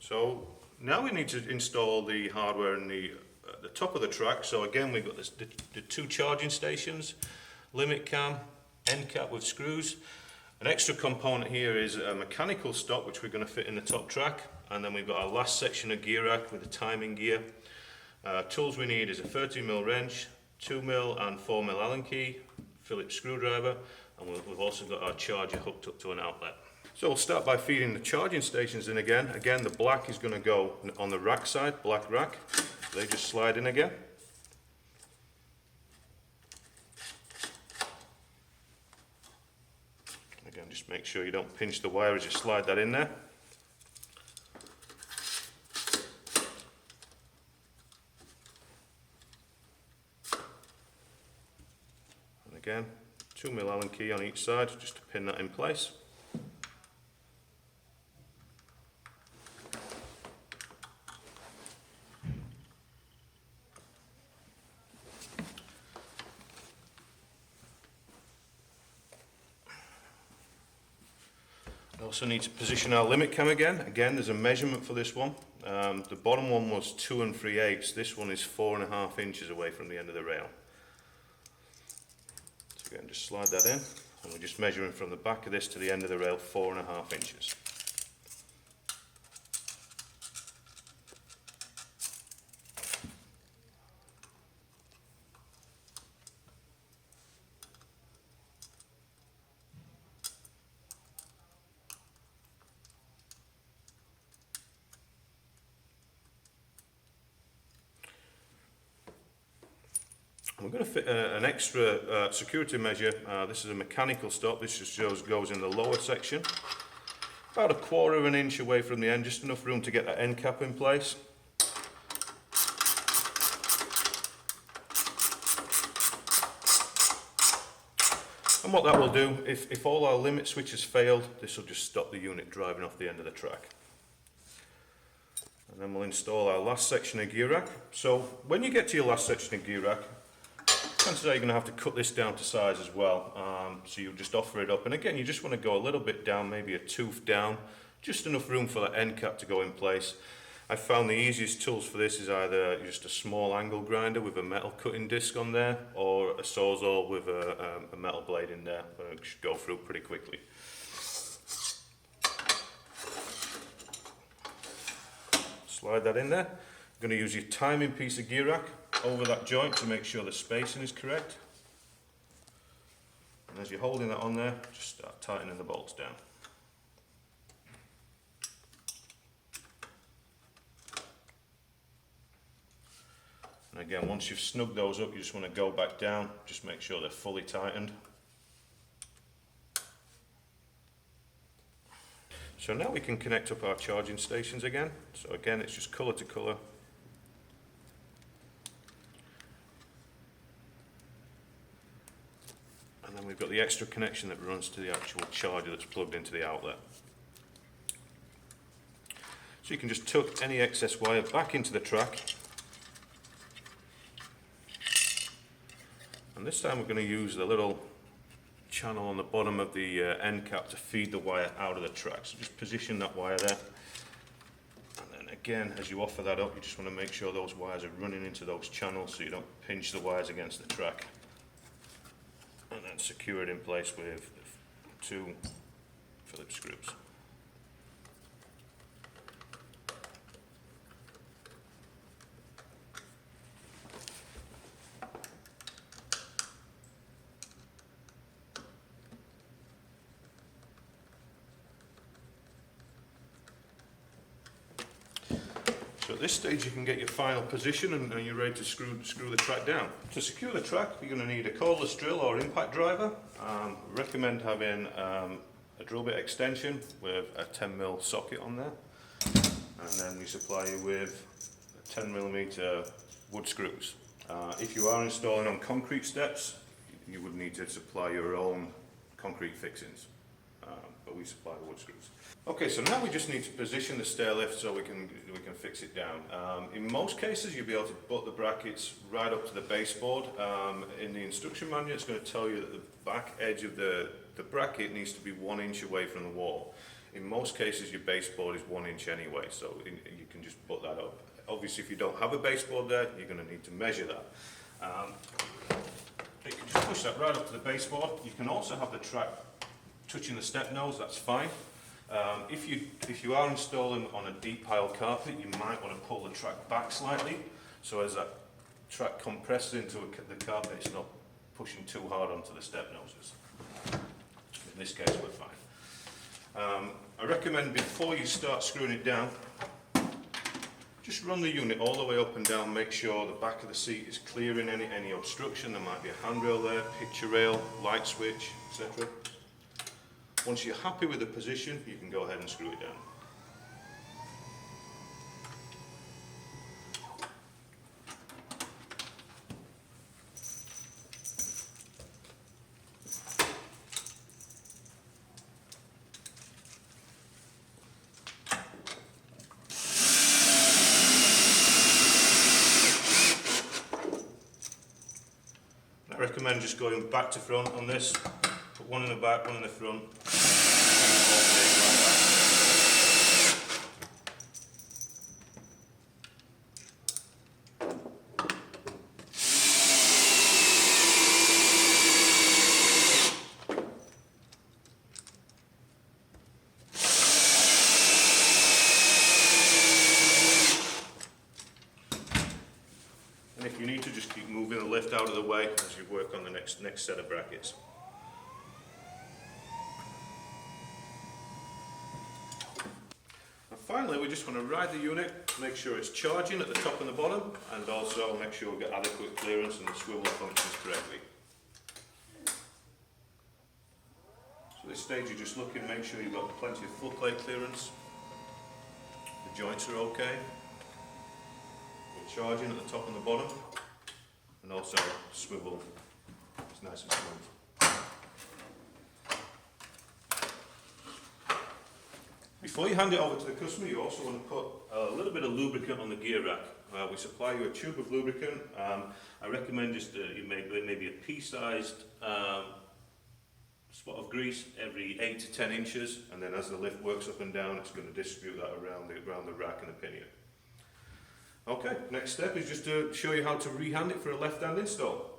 So now we need to install the hardware in the top of the track. So again, we've got the two charging stations, limit cam, end cap with screws. An extra component here is a mechanical stop which we're going to fit in the top track, and then we've got our last section of gear rack with the timing gear. Tools we need is a 13mm wrench, 2mm and 4mm Allen key, Phillips screwdriver, and we've also got our charger hooked up to an outlet. So we'll start by feeding the charging stations in again. Again, the black is going to go on the rack side, black rack. They just slide in again. Again, just make sure you don't pinch the wire as you slide that in there. And again, 2mm Allen key on each side just to pin that in place. We also need to position our limit cam again. Again, there's a measurement for this one. The bottom one was 2 3/8. This one is 4.5 inches away from the end of the rail. So again, just slide that in, and we're just measuring from the back of this to the end of the rail, 4.5 inches. We're going to fit an extra security measure. This is a mechanical stop. This just goes in the lower section, about 1/4 of an inch away from the end, just enough room to get that end cap in place. And what that will do, if all our limit switches failed, this will just stop the unit driving off the end of the track. And then we'll install our last section of gear rack. So when you get to your last section of gear rack, chances are you're going to have to cut this down to size as well, so you'll just offer it up, and again you just want to go a little bit down, maybe a tooth down, just enough room for that end cap to go in place. I found the easiest tools for this is either just a small angle grinder with a metal cutting disc on there, or a sawzall with a metal blade in there. It should go through pretty quickly. Slide that in there. You're going to use your timing piece of gear rack over that joint to make sure the spacing is correct. And as you're holding that on there, just start tightening the bolts down. And again, once you've snugged those up, you just want to go back down, just make sure they're fully tightened. So now we can connect up our charging stations again. So again, it's just colour to colour. And then we've got the extra connection that runs to the actual charger that's plugged into the outlet. So you can just tuck any excess wire back into the track. And this time we're going to use the little channel on the bottom of the end cap to feed the wire out of the track. So just position that wire there. And then again, as you offer that up, you just want to make sure those wires are running into those channels so you don't pinch the wires against the track. And then secure it in place with 2 Phillips screws. So at this stage you can get your final position and you're ready to screw the track down. To secure the track you're going to need a cordless drill or impact driver. Recommend having a drill bit extension with a 10mm socket on there, and then we supply you with 10mm wood screws. If you are installing on concrete steps, you would need to supply your own concrete fixings, but we supply wood screws. Okay, so now we just need to position the stair lift so we can fix it down. In most cases you'll be able to butt the brackets right up to the baseboard. In the instruction manual it's going to tell you that the back edge of the bracket needs to be 1 inch away from the wall. In most cases your baseboard is 1 inch anyway, so you can just put that up. Obviously if you don't have a baseboard there, you're going to need to measure that. You can just push that right up to the baseboard. You can also have the track touching the step nose, that's fine. If you are installing on a deep pile carpet, you might want to pull the track back slightly, so as that track compresses into the carpet, it's not pushing too hard onto the step noses. In this case, we're fine. I recommend before you start screwing it down, just run the unit all the way up and down, make sure the back of the seat is clearing any obstruction. There might be a handrail there, picture rail, light switch, etc. Once you're happy with the position, you can go ahead and screw it down. I recommend just going back to front on this. Put one in the back, one in the front. And if you need to, just keep moving the lift out of the way as you work on the next set of brackets. And finally, we just want to ride the unit, make sure it's charging at the top and the bottom, and also make sure we get adequate clearance and the swivel functions correctly. So at this stage you're just looking, make sure you've got plenty of foot plate clearance, the joints are okay. Charging at the top and the bottom, and also swivel is nice and smooth. Before you hand it over to the customer, you also want to put a little bit of lubricant on the gear rack. We supply you a tube of lubricant. I recommend just you maybe a pea-sized spot of grease every 8 to 10 inches, and then as the lift works up and down, it's going to distribute that around the rack and the pinion. Okay, next step is just to show you how to rehand it for a left-hand install.